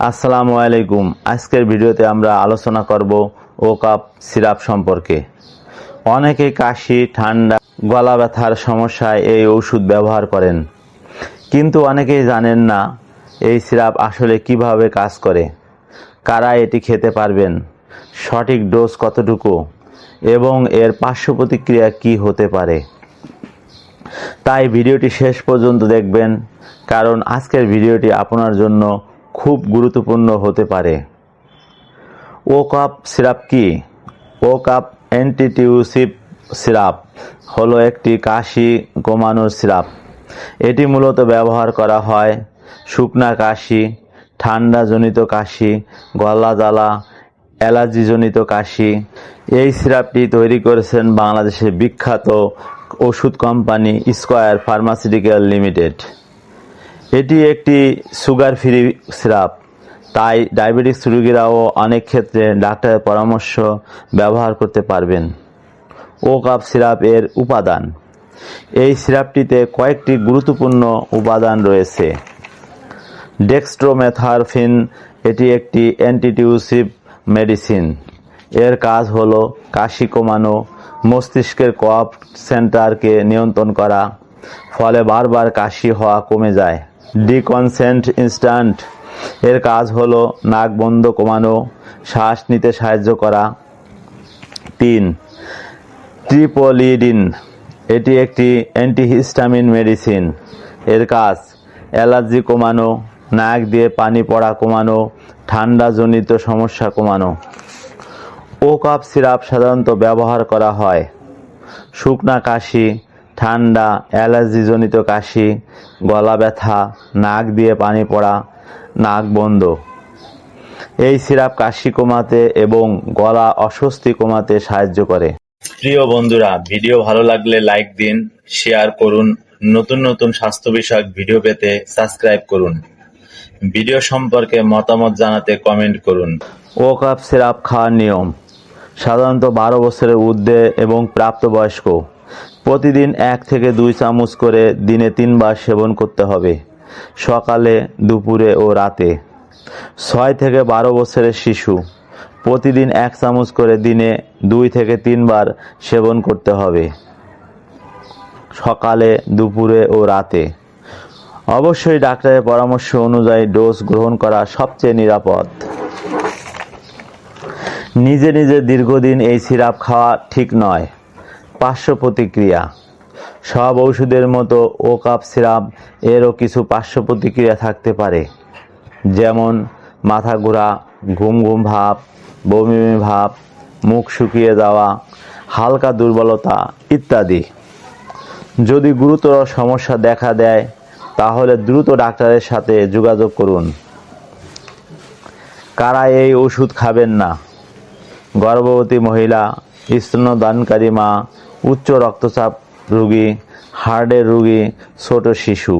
আসসালামু আলাইকুম। আজকের ভিডিওতে আমরা আলোচনা করব ওকাপ সিরাপ সম্পর্কে। অনেকে কাশি, ঠান্ডা, গলা ব্যথার সমস্যায় এই ওষুধ ব্যবহার করেন, কিন্তু অনেকেই জানেন না এই সিরাপ আসলে কিভাবে কাজ করে, কারা এটি খেতে পারবেন, সঠিক ডোজ কতটুকু এবং এর পার্শ্ব প্রতিক্রিয়া কী হতে পারে। তাই ভিডিওটি শেষ পর্যন্ত দেখবেন, কারণ আজকের ভিডিওটি আপনার জন্য খুব গুরুত্বপূর্ণ হতে পারে। ওকাপ সিরাপ কি? ওকাপ অ্যান্টিটিউসিভ সিরাপ হলো একটি কাশি কমানোর সিরাপ। এটি মূলত ব্যবহার করা হয় শুকনা কাশি, ঠান্ডাজনিত কাশি, গলা জ্বালা, অ্যালার্জিজনিত কাশি। এই সিরাপটি তৈরি করেছেন বাংলাদেশের বিখ্যাত ওষুধ কোম্পানি স্কয়ার ফার্মাসিউটিক্যাল লিমিটেড। এটি একটি সুগার ফ্রি সিরাপ, তাই ডায়াবেটিস রোগীরাও অনেক ক্ষেত্রে ডাক্তারের পরামর্শ ব্যবহার করতে পারবেন। ওকাপ সিরাপ এর উপাদান। এই সিরাপটিতে কয়েকটি গুরুত্বপূর্ণ উপাদান রয়েছে। ডেক্সট্রোমেথারফিন এটি একটি অ্যান্টিটিউসিভ মেডিসিন। এর কাজ হলো কাশি কমানো, মস্তিষ্কের কফ সেন্টারকে নিয়ন্ত্রণ করা, ফলে বারবার কাশি হওয়া কমে যায়। ডিকনসেন্ট ইনস্ট্যান্ট এর কাজ হলো নাক বন্ধ কমানো, শ্বাস নিতে সাহায্য করা। 3. ট্রিপোলিডিন এটি একটি অ্যান্টিহিস্টামিন মেডিসিন। এর কাজ অ্যালার্জি কমানো, নাক দিয়ে পানি পড়া কমানো, ঠান্ডাজনিত সমস্যা কমানো। ওকাপ সিরাপ সাধারণত ব্যবহার করা হয় শুকনা কাশি, ঠান্ডা, অ্যালার্জিজনিত কাশি, গলা ব্যথা, নাক দিয়ে পানি পড়া, নাক বন্ধ। এই সিরাপ কাশি কমাতে এবং গলা অস্বস্তি কমাতে সাহায্য করে। প্রিয় বন্ধুরা, ভিডিও ভালো লাগলে লাইক দিন, শেয়ার করুন। নতুন নতুন স্বাস্থ্য বিষয়ক ভিডিও পেতে সাবস্ক্রাইব করুন। ভিডিও সম্পর্কে মতামত জানাতে কমেন্ট করুন। ওকাপ সিরাপ খাওয়ার নিয়ম। সাধারণত 12 বছরের ঊর্ধ্বে এবং প্রাপ্তবয়স্ক প্রতিদিন 1 থেকে 2 চামচ করে দিনে 3 বার সেবন করতে হবে, সকালে, দুপুরে ও রাতে। 6 থেকে 12 বছরের শিশু প্রতিদিন 1 চামচ করে দিনে 2 থেকে 3 বার সেবন করতে হবে, সকালে, দুপুরে ও রাতে। অবশ্যই ডাক্তারের পরামর্শ অনুযায়ী ডোজ গ্রহণ করা সবচেয়ে নিরাপদ। নিজে নিজে দীর্ঘদিন এই সিরাপ খাওয়া ঠিক নয়। পার্শ্ব প্রতিক্রিয়া। সব ওষুধের মতো ওকাপ সিরাপ এরও কিছু পার্শ্ব প্রতিক্রিয়া থাকতে পারে, যেমন মাথা ঘোরা, ঘুম ঘুম ভাব, বমি বমি ভাব, মুখ শুকিয়ে যাওয়া, হালকা দুর্বলতা ইত্যাদি। যদি গুরুতর সমস্যা দেখা দেয় তাহলে দ্রুত ডাক্তারের সাথে যোগাযোগ করুন। কারা এই ওষুধ খাবেন না? গর্ভবতী মহিলা, স্তন্যদানকারী মা, উচ্চ রক্তচাপ রোগী, হার্টের রোগী, ছোট শিশু।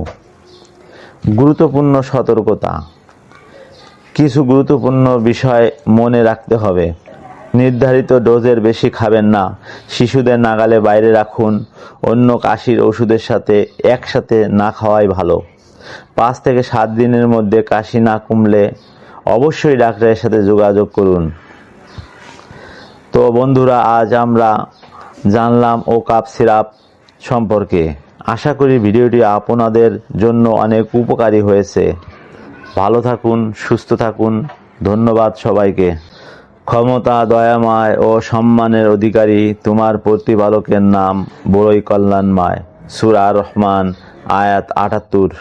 গুরুত্বপূর্ণ সতর্কতা। কিছু গুরুত্বপূর্ণ বিষয় মনে রাখতে হবে। নির্ধারিত ডোজের বেশি খাবেন না। শিশুদের নাগালে বাইরে রাখুন। অন্য কাশির ওষুধের সাথে একসাথে না খাওয়াই ভালো। 5 থেকে 7 দিনের মধ্যে কাশি না কমলে অবশ্যই ডাক্তারের সাথে যোগাযোগ করুন। তো বন্ধুরা, আজ আমরা জানলাম ওকাপ সিরাপ সম্পর্কে। আশা করি ভিডিওটি আপনাদের জন্য অনেক উপকারী হয়েছে। ভালো থাকুন, সুস্থ থাকুন। ধন্যবাদ সবাইকে। ক্ষমতা, দয়াময় ও সম্মানের অধিকারী তোমার প্রতিপালকের নাম বড়ই কল্যাণময়। সূরা আর রহমান, আয়াত 78।